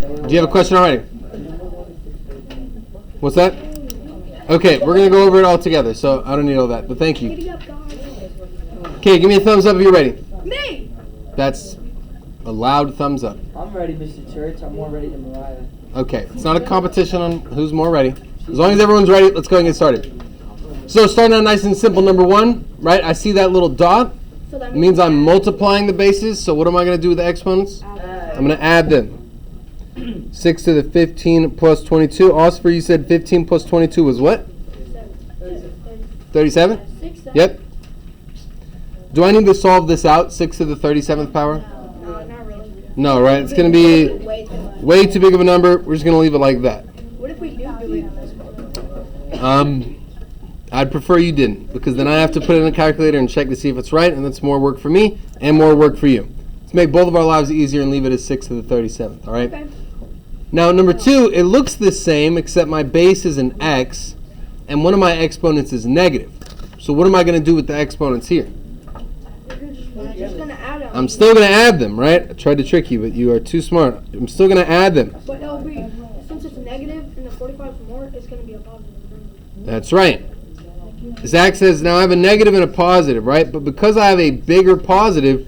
Do you have a question already? What's that? Okay, we're going to go over it all together, so I don't need all that, but thank you. Okay, give me a thumbs up if you're ready. Me! That's a loud thumbs up. I'm ready, Mr. Church. I'm more ready than Mariah. Okay, it's not a competition on who's more ready. As long as everyone's ready, let's go and get started. So starting out nice and simple, number 1, right? I see that little dot. It means I'm multiplying the bases, so what am I going to do with the exponents? I'm going to add them. 6 to the 15 plus 22. Oscar, you said 15 plus 22 was what? 37? Yep. Do I need to solve this out, 6 to the 37th power? No, not really. No, right? It's going to be way too big of a number. We're just going to leave it like that. What if we do it? I'd prefer you didn't, because then I have to put it in a calculator and check to see if it's right, and that's more work for me and more work for you. Let's make both of our lives easier and leave it as 6 to the 37th, all right? Okay. Now, number 2, it looks the same, except my base is an x, and one of my exponents is negative. So what am I going to do with the exponents here? We're just going to add them. I'm still going to add them, right? I tried to trick you, but you are too smart. I'm still going to add them. But it'll be, since it's negative and the 45 is more, it's going to be a positive number. That's right. Zach says, now I have a negative and a positive, right? But because I have a bigger positive,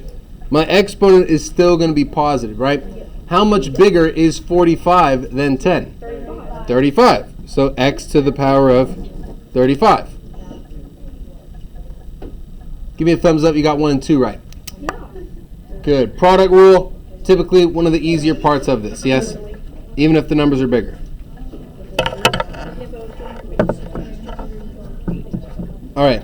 my exponent is still going to be positive, right? How much bigger is 45 than 10? 35. 35. So x to the power of 35. Give me a thumbs up. You got 1 and 2 right. Yeah. Good. Product rule, typically one of the easier parts of this, yes? Even if the numbers are bigger. All right.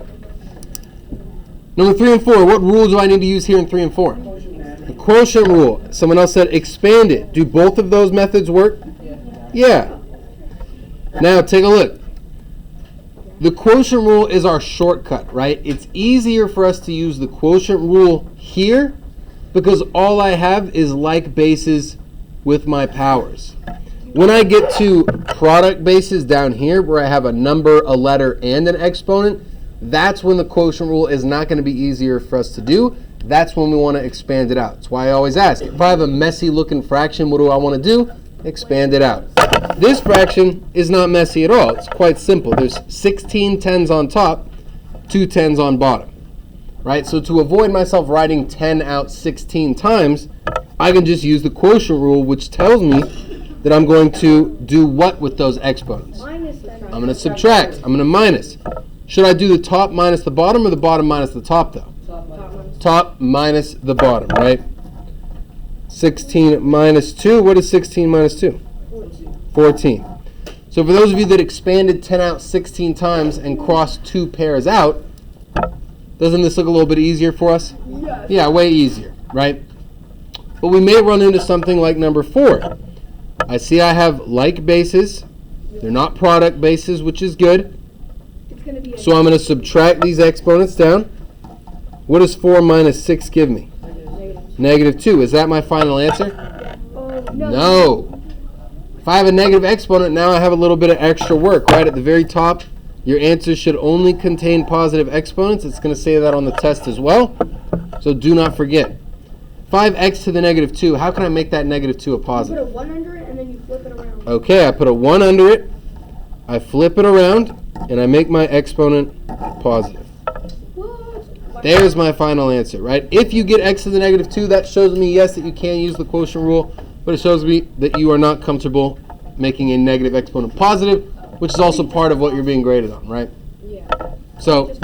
Number 3 and 4. What rule do I need to use here in 3 and 4? The quotient rule. Someone else said expand it. Do both of those methods work? Yeah. Now take a look. The quotient rule is our shortcut, right? It's easier for us to use the quotient rule here because all I have is like bases with my powers. When I get to product bases down here where I have a number, a letter, and an exponent, that's when the quotient rule is not going to be easier for us to do. That's when we want to expand it out. That's why I always ask, if I have a messy looking fraction, what do I want to do? Expand it out. This fraction is not messy at all. It's quite simple. There's 16 tens on top, 2 tens on bottom. Right? So to avoid myself writing 10 out 16 times, I can just use the quotient rule, which tells me that I'm going to do what with those exponents? I'm going to subtract. I'm going to minus. Should I do the top minus the bottom or the bottom minus the top, though? Top minus the bottom, right? 16 minus 2. What is 16 minus 2? 14. So for those of you that expanded 10 out 16 times and crossed 2 pairs out, doesn't this look a little bit easier for us? Yes. Yeah, way easier, right? But we may run into something like number 4. I see I have like bases. They're not product bases, which is good. It's going to be So I'm going to subtract these exponents down. What does 4 minus 6 give me? Negative 2. Is that my final answer? No. If I have a negative exponent, now I have a little bit of extra work, right? At the very top, your answer should only contain positive exponents. It's going to say that on the test as well. So do not forget. 5x to the negative 2. How can I make that negative 2 a You positive? put a 1 under it and then you flip it around. Okay, I put a 1 under it. I flip it around, and I make my exponent positive. What? There's my final answer, right? If you get x to the negative 2, that shows me, yes, that you can use the quotient rule, but it shows me that you are not comfortable making a negative exponent positive, which is also part of what you're being graded on, right? Yeah. So,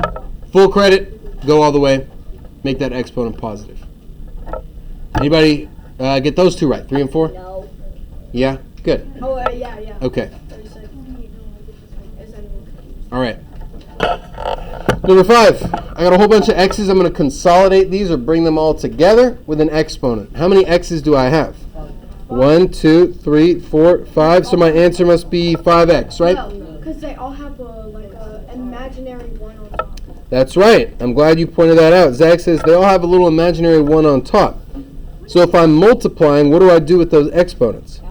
full credit, go all the way, make that exponent positive. Anybody get those 2 right? 3 and 4? No. Yeah? Good. Oh, yeah. Okay. 36. All right. Number 5. I got a whole bunch of x's. I'm going to consolidate these or bring them all together with an exponent. How many x's do I have? 1, 2, 3, 4, 5. So my answer must be 5x, right? No, because they all have an imaginary 1 on top. That's right. I'm glad you pointed that out. Zach says they all have a little imaginary 1 on top. So if I'm multiplying, what do I do with those exponents?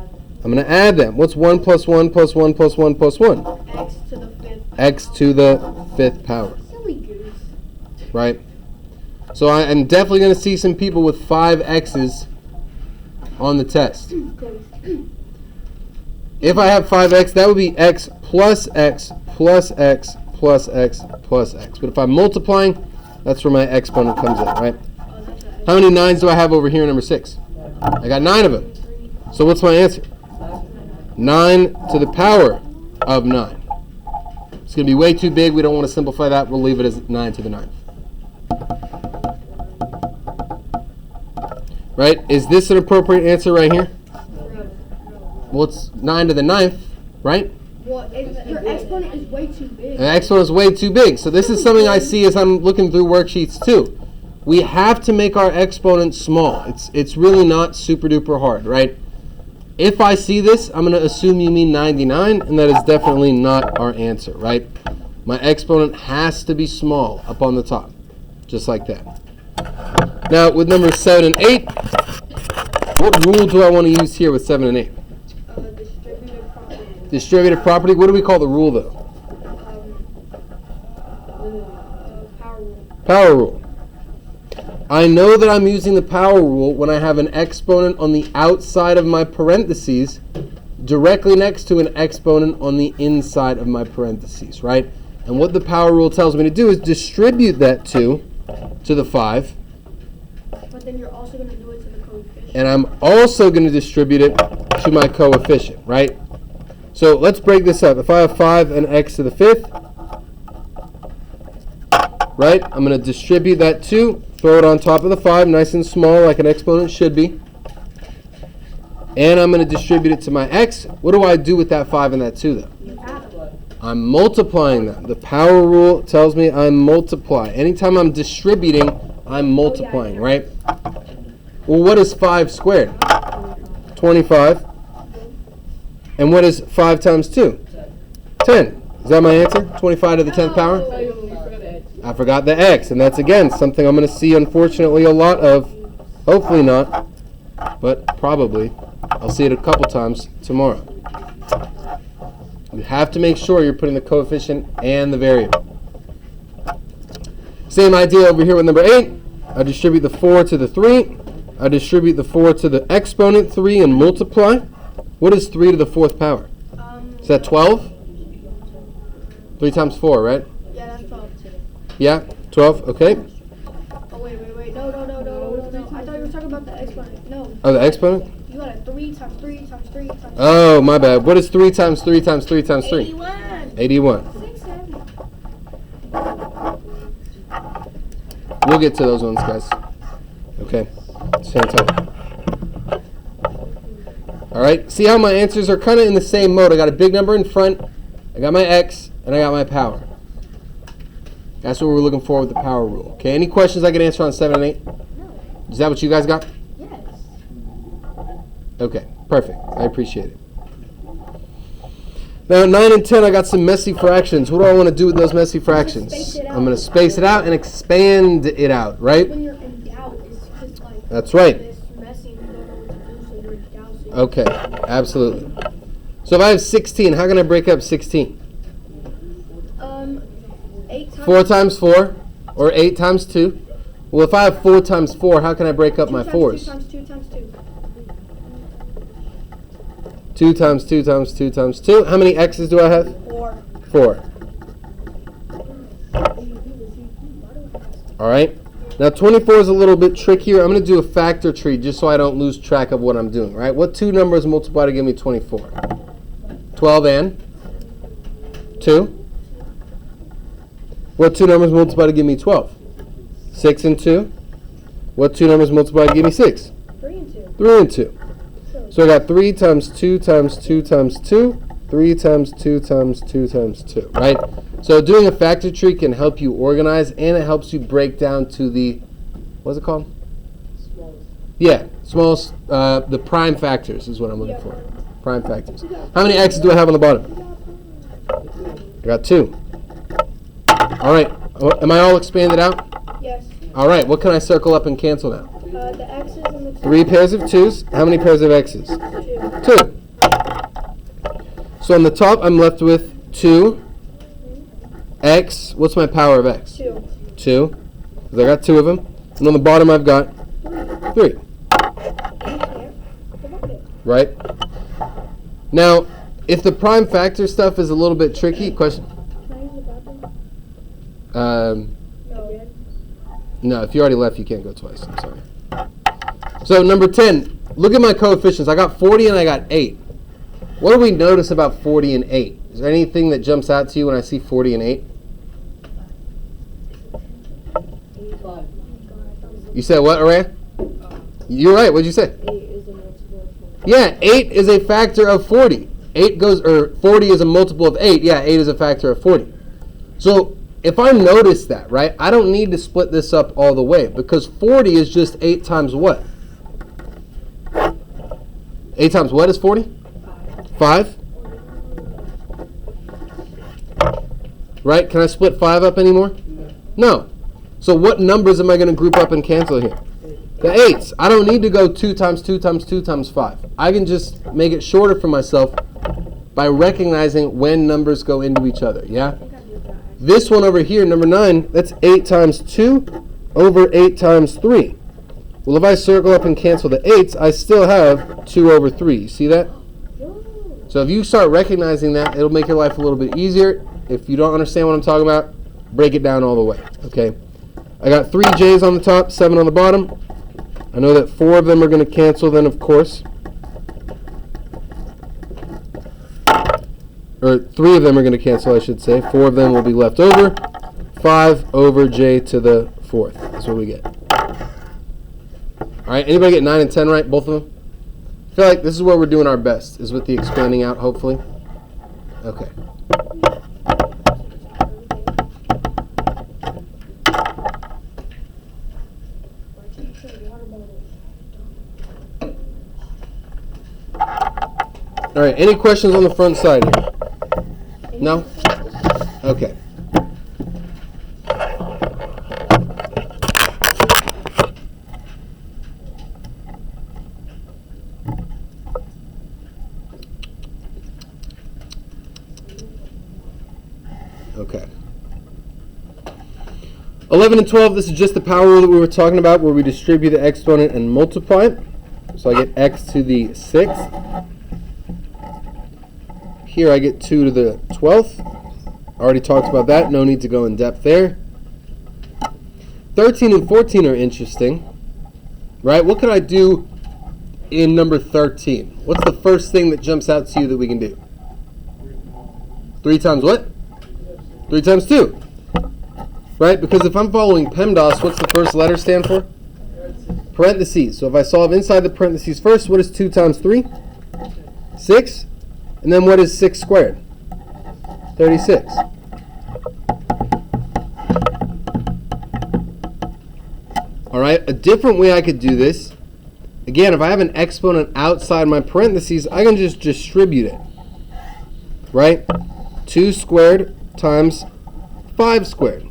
I'm going to add them. What's 1 plus 1 plus 1 plus 1 plus 1? X to the 5th. X to the 5th power. Silly goose. Right? So I'm definitely going to see some people with 5 x's on the test. If I have 5x, that would be x plus x plus x plus x plus x. But if I'm multiplying, that's where my exponent comes in, right? How many 9s do I have over here in number 6? I got 9 of them. So what's my answer? 9 to the power of 9. It's going to be way too big. We don't want to simplify that. We'll leave it as 9 to the 9th. Right? Is this an appropriate answer right here? Well, it's 9 to the 9th, right? Well, your exponent is way too big. The exponent is way too big. So this is something I see as I'm looking through worksheets too. We have to make our exponent small. It's really not super duper hard, right? If I see this, I'm going to assume you mean 99, and that is definitely not our answer, right? My exponent has to be small up on the top, just like that. Now, with numbers 7 and 8, what rule do I want to use here with 7 and 8? Distributive property. Distributive property. What do we call the rule, though? Power rule. Power rule. I know that I'm using the power rule when I have an exponent on the outside of my parentheses directly next to an exponent on the inside of my parentheses, right? And what the power rule tells me to do is distribute that 2 to the 5. But then you're also going to do it to the coefficient. And I'm also going to distribute it to my coefficient, right? So let's break this up. If I have 5 and x to the 5th, right, I'm going to distribute that 2, throw it on top of the 5, nice and small like an exponent should be. And I'm going to distribute it to my x. What do I do with that 5 and that 2, though? I'm multiplying them. The power rule tells me I'm multiplying. Anytime I'm distributing, I'm multiplying, right? Well, what is 5 squared? 25. And what is 5 times 2? 10. Is that my answer? 25 to the 10th power? I forgot the x, and that's, again, something I'm going to see, unfortunately, a lot of. Hopefully not, but probably. I'll see it a couple times tomorrow. You have to make sure you're putting the coefficient and the variable. Same idea over here with number 8. I distribute the 4 to the 3. I distribute the 4 to the exponent 3 and multiply. What is 3 to the 4th power? Is that 12? 3 times 4, right? Yeah, that's 12. Yeah, 12, okay. Oh, wait. No. I thought you were talking about the exponent. No. Oh, the exponent? You got a 3 times 3 times 3 times 3. Oh, my bad. What is 3 times 3 times 3 times 3? 81. 81. 6, 7. We'll get to those ones, guys. Okay, stand tight. All right, see how my answers are kind of in the same mode. I got a big number in front, I got my x, and I got my power. That's what we're looking for with the power rule. Okay, any questions I can answer on 7 and 8? No. Is that what you guys got? Yes. Okay, perfect. I appreciate it. Now, 9 and 10, I got some messy fractions. What do I want to do with those messy fractions? I'm going to space it out and expand it out, right? When you're in doubt, it's just like That's right. this messy and you don't know what to do, so you're in doubt. So Okay, absolutely. So if I have 16, how can I break up 16? 8 times 4 times 4, or 8 times 2. Well, if I have 4 times 4, how can I break up my 4s? 2 times 2 times 2. 2 times 2 times 2 times 2. How many x's do I have? 4. 4. All right. Now 24 is a little bit trickier. I'm going to do a factor tree just so I don't lose track of what I'm doing, right? What 2 numbers multiply to give me 24? 12 and 2. What 2 numbers multiply to give me 12? 6 and 2. What 2 numbers multiply to give me 6? 3 and 2. 3 and 2. So I got 3 times 2 times 2 times 2. 3 times 2 times 2 times 2, right? So doing a factor tree can help you organize, and it helps you break down to the, what's it called? Yeah, smallest, the prime factors is what I'm looking for. Prime factors. How many x's do I have on the bottom? I got 2. All right. Am I all expanded out? Yes. All right. What can I circle up and cancel now? The x's and the 3 pairs of 2's. How many pairs of x's? 2. 2. So on the top, I'm left with 2. X. What's my power of x? 2. 2. Because I got 2 of them. And on the bottom, I've got 3. Right? Now, If the prime factor stuff is a little bit tricky, question. Can I use the bathroom? No. No, if you already left, you can't go twice. I'm sorry. So number 10, look at my coefficients. I got 40 and I got 8. What do we notice about 40 and 8? Is there anything that jumps out to you when I see 40 and 8? You said what, Araya? You're right. What did you say? 8 is a multiple of 40. Yeah, 8 is a factor of 40. 40 is a multiple of 8. Yeah, 8 is a factor of 40. So if I notice that, right, I don't need to split this up all the way because 40 is just 8 times what? 8 times what is 40? 5? Right? Can I split 5 up anymore? No. So what numbers am I going to group up and cancel here? The 8s. I don't need to go 2 times 2 times 2 times 5. I can just make it shorter for myself by recognizing when numbers go into each other. Yeah? This one over here, number 9, that's 8 times 2 over 8 times 3. Well, if I circle up and cancel the 8s, I still have 2 over 3. You see that? So if you start recognizing that, it'll make your life a little bit easier. If you don't understand what I'm talking about, break it down all the way. Okay? I got 3 J's on the top, 7 on the bottom. I know that 4 of them are going to cancel then, of course. Or 3 of them are going to cancel, I should say. 4 of them will be left over. 5 over J to the 4th. That's what we get. All right, anybody get 9 and 10 right, both of them? I feel like this is where we're doing our best, is with the expanding out, hopefully. Okay. All right, any questions on the front side here? No? Okay. Okay. 11 and 12, this is just the power rule that we were talking about where we distribute the exponent and multiply it. So I get x to the 6th. Here I get 2 to the 12th. Already talked about that. No need to go in depth there. 13 and 14 are interesting. Right? What can I do in number 13? What's the first thing that jumps out to you that we can do? 3 times what? 3 times 2. Right? Because if I'm following PEMDAS, what's the first letter stand for? Parentheses. So if I solve inside the parentheses first, what is 2 times 3? 6. And then what is 6 squared? 36. All right, a different way I could do this, again, if I have an exponent outside my parentheses, I can just distribute it. Right? 2 squared times 5 squared.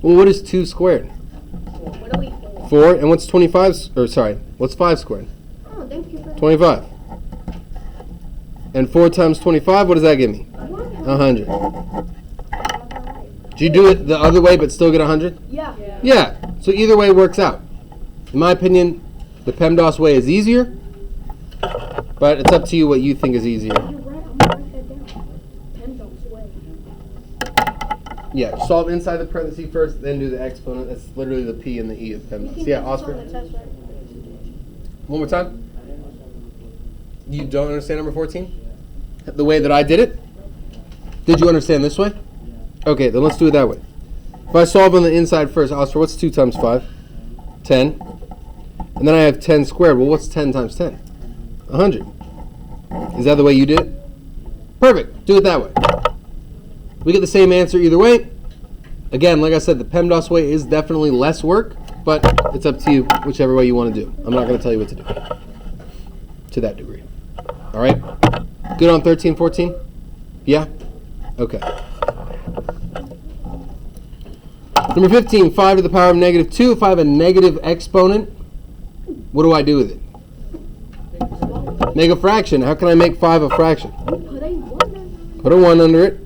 Well, what is 2 squared? What are we for? 4. And what's 25? Or sorry, what's 5 squared? Oh, thank you for 25. And 4 times 25, what does that give me? 100. Did you do it the other way but still get 100? Yeah. Yeah. So either way works out. In my opinion, the PEMDAS way is easier, but it's up to you what you think is easier. You're right. I'm gonna write that down. PEMDAS way. Yeah, solve inside the parenthesis first, then do the exponent. That's literally the P and the E of PEMDAS. Yeah, Oscar. One more time. You don't understand number 14? The way that I did it? Did you understand this way? Okay, then let's do it that way. If I solve on the inside first, Oscar, what's 2 times 5? 10. And then I have 10 squared. Well, what's 10 times 10? 100. Is that the way you did it? Perfect. Do it that way. We get the same answer either way. Again, like I said, the PEMDAS way is definitely less work, but it's up to you whichever way you want to do. I'm not going to tell you what to do to that degree. All right? Good on 13, 14? Yeah? Okay. Number 15, 5 to the power of negative 2. If I have a negative exponent, what do I do with it? Make a fraction. How can I make 5 a fraction? Put a 1 under it.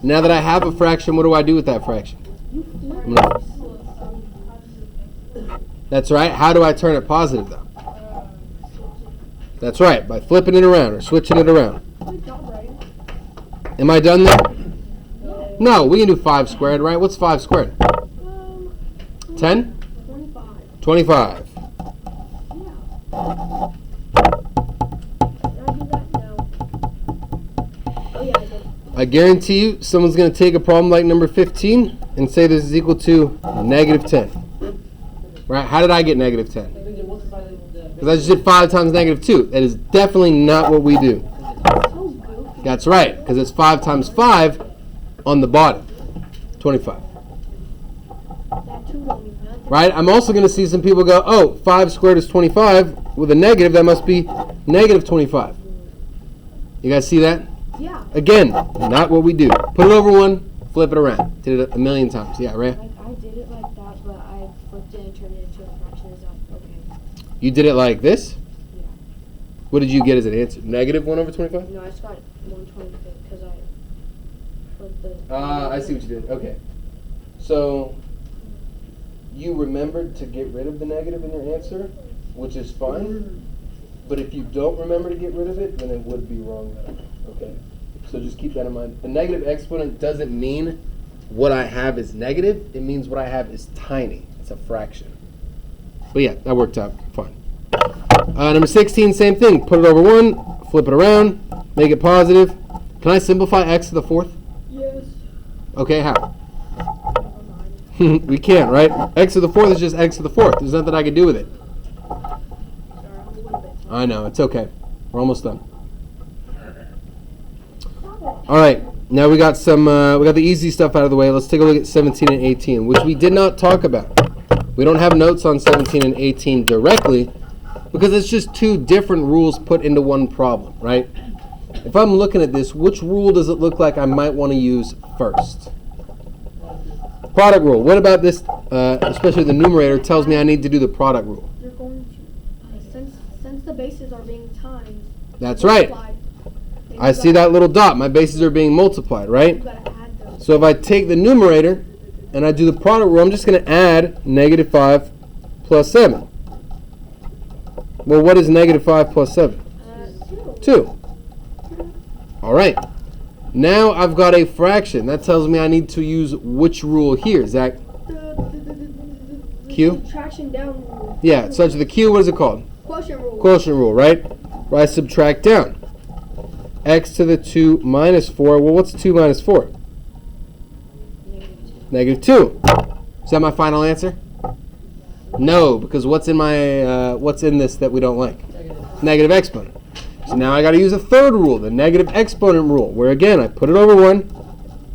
Now that I have a fraction, what do I do with that fraction? That's right. How do I turn it positive, though? That's right, by flipping it around or switching it around. Am I done there? No, we can do 5 squared, right? What's 5 squared? 10? 25. 25. Yeah. Did I do that? No. Oh yeah, I did. I guarantee you someone's going to take a problem like number 15 and say this is equal to negative 10. Right? How did I get negative 10? Because I just did 5 times negative 2. That is definitely not what we do. So goofy. That's right, because it's 5 times 5 on the bottom. 25. That 2 don't mean nothing. Right? I'm also going to see some people go, oh, 5 squared is 25. With a negative, that must be negative 25. You guys see that? Yeah. Again, not what we do. Put it over 1, flip it around. Did it a million times. Yeah, right? Like, I did it like that, but I flipped it and turned it into a fraction. Is that okay? You did it like this? Yeah. What did you get as an answer? Negative 1 over 25? No, I just got 125 because I flipped the... I see what you did. Okay. So, you remembered to get rid of the negative in your answer, which is fine. But if you don't remember to get rid of it, then it would be wrong then. Okay? So just keep that in mind. The negative exponent doesn't mean what I have is negative. It means what I have is tiny. It's a fraction. But yeah, that worked out fine. Number 16, same thing. Put it over 1, flip it around, make it positive. Can I simplify x to the 4th? Yes. Okay, how? We can't, right? X to the 4th is just x to the 4th. There's nothing I can do with it. Sorry, I'm a little bit. I know, it's okay. We're almost done. All right, now we got the easy stuff out of the way. Let's take a look at 17 and 18, which we did not talk about. We don't have notes on 17 and 18 directly because it's just 2 different rules put into one problem, right? If I'm looking at this, which rule does it look like I might want to use first? Product rule. What about this, especially the numerator, tells me I need to do the product rule? You're going to, since the bases are being times. That's right. multiplied, then I you see that little dot. My bases are being multiplied, right? You gotta add those. So if I take the numerator and I do the product rule, I'm just going to add negative 5 plus 7. Well, what is negative 5 plus 7? 2. All right. Now I've got a fraction. That tells me I need to use which rule here, Zach? Q? Subtraction down rule. Yeah, such the Q, what is it called? Quotient rule. Quotient rule, right? Where I subtract down. X to the 2 minus 4. Well, what's 2 minus 4? Negative 2. Is that my final answer? No, because what's in this that we don't like? Negative exponent. So now I got to use a third rule, the negative exponent rule, where again I put it over 1,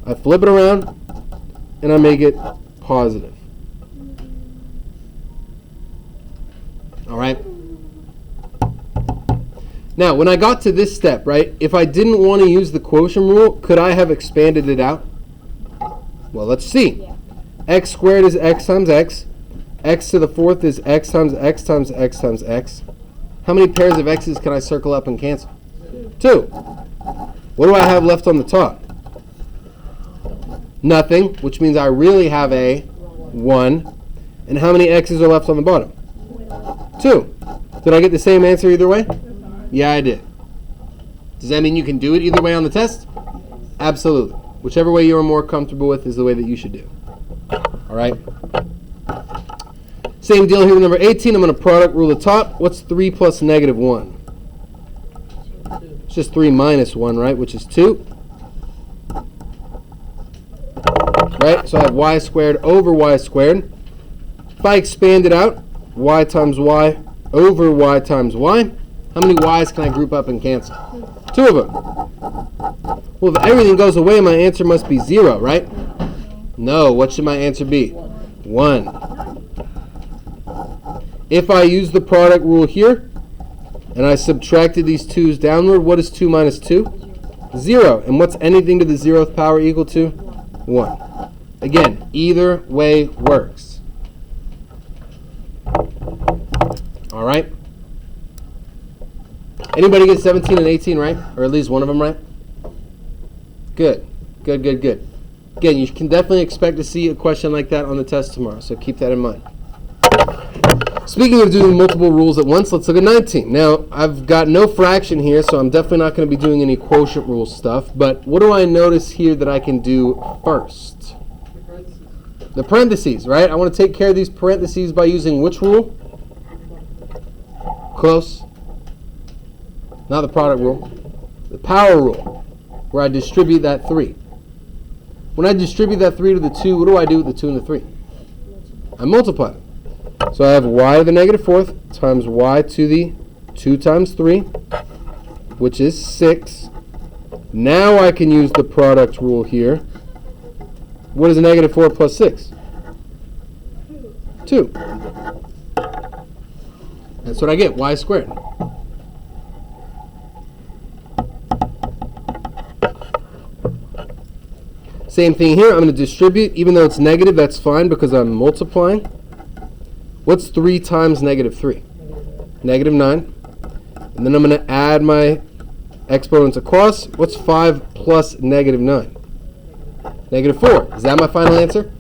I flip it around, and I make it positive. All right. Now, when I got to this step, right, if I didn't want to use the quotient rule, could I have expanded it out? Well, let's see. Yeah. X squared is x times x. X to the 4th is x times x times x times x. How many pairs of x's can I circle up and cancel? 2. What do I have left on the top? Nothing, which means I really have a 1. And how many x's are left on the bottom? 2. Did I get the same answer either way? Yeah, I did. Does that mean you can do it either way on the test? Absolutely. Whichever way you're more comfortable with is the way that you should do. All right? Same deal here with number 18. I'm going to product rule the top. What's 3 plus negative 1? It's just 3 minus 1, right? Which is 2. Right? So I have y squared over y squared. If I expand it out, y times y over y times y. How many y's can I group up and cancel? 2 of them. Well, if everything goes away, my answer must be 0, right? No. What should my answer be? 1. If I use the product rule here, and I subtracted these 2's downward, what is 2 minus 2? 0. And what's anything to the 0th power equal to? 1. Again, either way works. All right? Anybody get 17 and 18 right? Or at least one of them right? Good. Good, good, good. Again, you can definitely expect to see a question like that on the test tomorrow, so keep that in mind. Speaking of doing multiple rules at once, let's look at 19. Now, I've got no fraction here, so I'm definitely not going to be doing any quotient rule stuff. But what do I notice here that I can do first? The parentheses, right? I want to take care of these parentheses by using which rule? Close. Not the product rule. The power rule, where I distribute that 3. When I distribute that 3 to the 2, what do I do with the 2 and the 3? I multiply them. So I have y to the negative 4th times y to the 2 times 3, which is 6. Now I can use the product rule here. What is a negative 4 plus 6? 2. That's what I get, y squared. Same thing here. I'm going to distribute. Even though it's negative, that's fine because I'm multiplying. What's 3 times negative 3? Negative 9. And then I'm going to add my exponents across. What's 5 plus negative 9? Negative 4. Is that my final answer?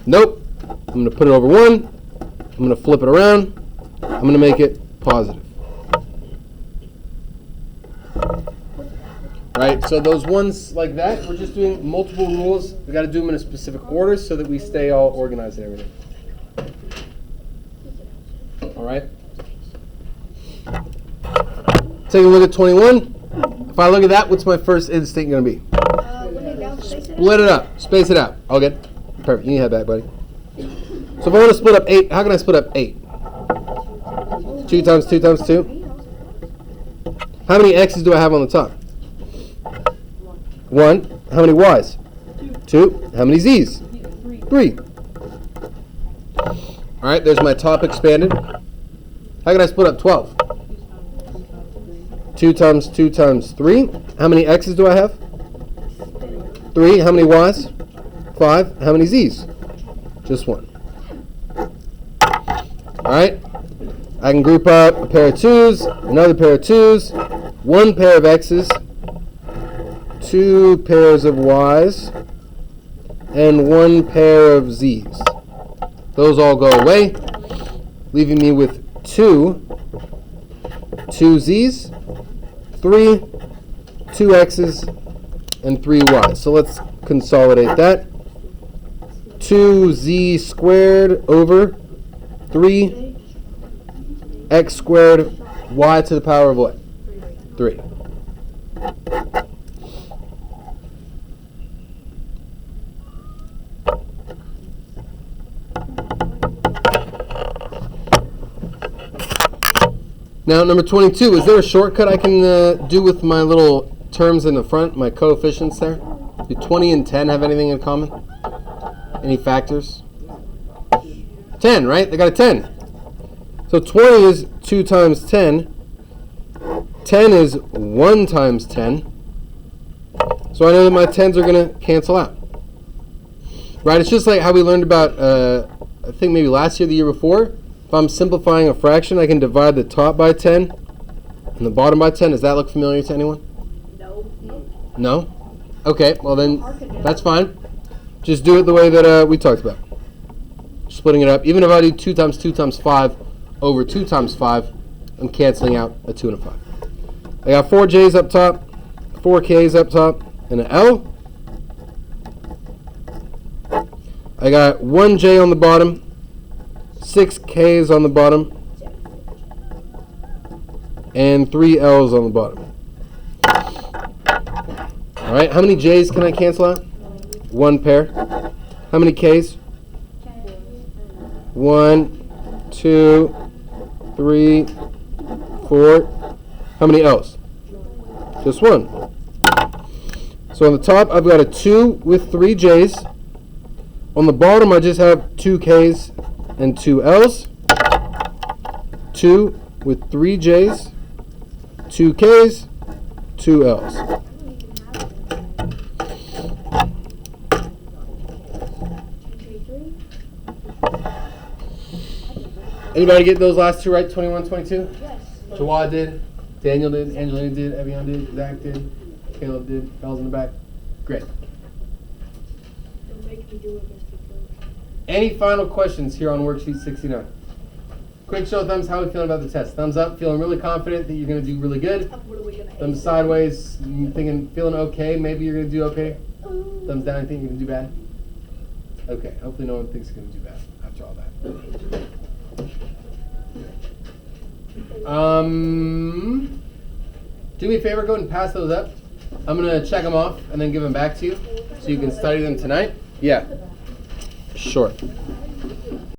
Nope. I'm going to put it over 1. I'm going to flip it around. I'm going to make it positive. Right, so those ones like that, we're just doing multiple rules. We got to do them in a specific order so that we stay all organized and everything. All right. Take a look at 21. If I look at that, what's my first instinct going to be? Split it up. Space it out. All good. Perfect. You can head back, buddy. So if I want to split up 8, how can I split up 8? 2 times 2 times 2. How many x's do I have on the top? 1. How many y's? 2. How many z's? 3. All right, there's my top expanded. How can I split up 12? 2 times 2 times 3. How many x's do I have? 3. How many y's? 5. How many z's? Just 1. All right, I can group up a pair of 2's, another pair of 2's, 1 pair of x's, 2 pairs of y's, and 1 pair of z's. Those all go away, leaving me with 2 z's, 3, 2 x's, and 3 y's. So let's consolidate that. 2z squared over 3 x squared y to the power of what? 3. Now, number 22, is there a shortcut I can do with my little terms in the front, my coefficients there? Do 20 and 10 have anything in common? Any factors? 10, right? They got a 10. So 20 is 2 times 10. 10 is 1 times 10. So I know that my 10s are going to cancel out. Right? It's just like how we learned about, I think maybe last year, the year before. If I'm simplifying a fraction, I can divide the top by 10 and the bottom by 10. Does that look familiar to anyone? No. No? Okay, well then, that's fine. Just do it the way that we talked about. Splitting it up. Even if I do 2 times 2 times 5 over 2 times 5, I'm canceling out a 2 and a 5. I got 4 J's up top, 4 K's up top, and an L. I got 1 J on the bottom, 6 K's on the bottom, and 3 L's on the bottom. All right, how many J's can I cancel out? 1 pair. How many K's? 1, 2, 3, 4. How many L's? Just 1. So on the top, I've got a 2 with 3 J's. On the bottom, I just have 2 K's and 2 L's. 2 with 3 J's, 2 K's, 2 L's. Anybody get those last two right? 21, 22? Yes. Jawad did, Daniel did, Angelina did, Evian did, Zach did, Caleb did, Bells in the back. Great. Don't make me do it, Mr. Coach. Any final questions here on worksheet 69? Quick show of thumbs. How are we feeling about the test? Thumbs up. Feeling really confident that you're going to do really good. Thumbs sideways. Thinking, feeling okay. Maybe you're going to do okay. Thumbs down. You think you're going to do bad? Okay. Hopefully no one thinks you're going to do bad after all that. Do me a favor. Go ahead and pass those up. I'm going to check them off and then give them back to you so you can study them tonight. Yeah. Sure.